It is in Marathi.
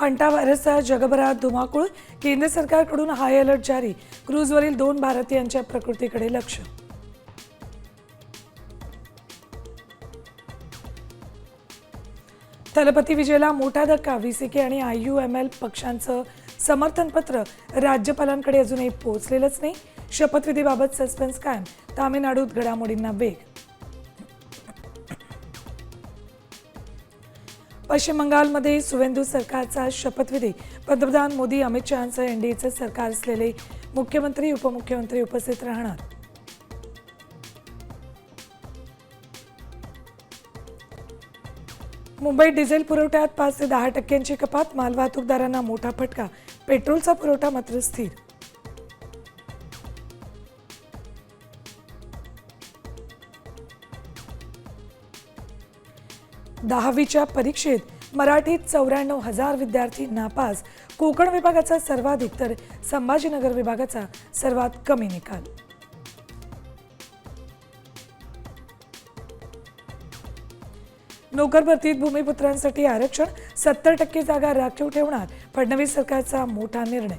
हंटा व्हायरसचा जगभरात धुमाकूळ, केंद्र सरकारकडून हाय अलर्ट जारी, क्रूजवरील 2 भारतीयांच्या प्रकृतीकडे लक्ष. थलपती विजयला मोठा धक्का, व्हीसीके आणि आययूएमएल पक्षांचं समर्थनपत्र राज्यपालांकडे अजूनही पोहोचलेलंच नाही. शपथविधीबाबत सस्पेन्स कायम, तामिळनाडूत घडामोडींना वेग. पश्चिम बंगालमध्ये सुवेंदू सरकारचा शपथविधी, पंतप्रधान मोदी, अमित शहांसह एनडीएचं सरकार असलेले मुख्यमंत्री उपमुख्यमंत्री उपस्थित राहणार. मुंबईत डिझेल पुरवठ्यात 5 ते 10% कपात, मालवाहतूकदारांना मोठा फटका, पेट्रोलचा पुरवठा मात्र स्थिर. दहावीच्या परीक्षेत मराठीत 94,000 विद्यार्थी नापास, कोकण विभागाचा सर्वाधिक तर संभाजीनगर विभागाचा सर्वात कमी निकाल. नोकर भरतीत भूमिपुत्रांसाठी आरक्षण, 70% जागा राखीव ठेवणार फडणवीस सरकारचा मोठा निर्णय.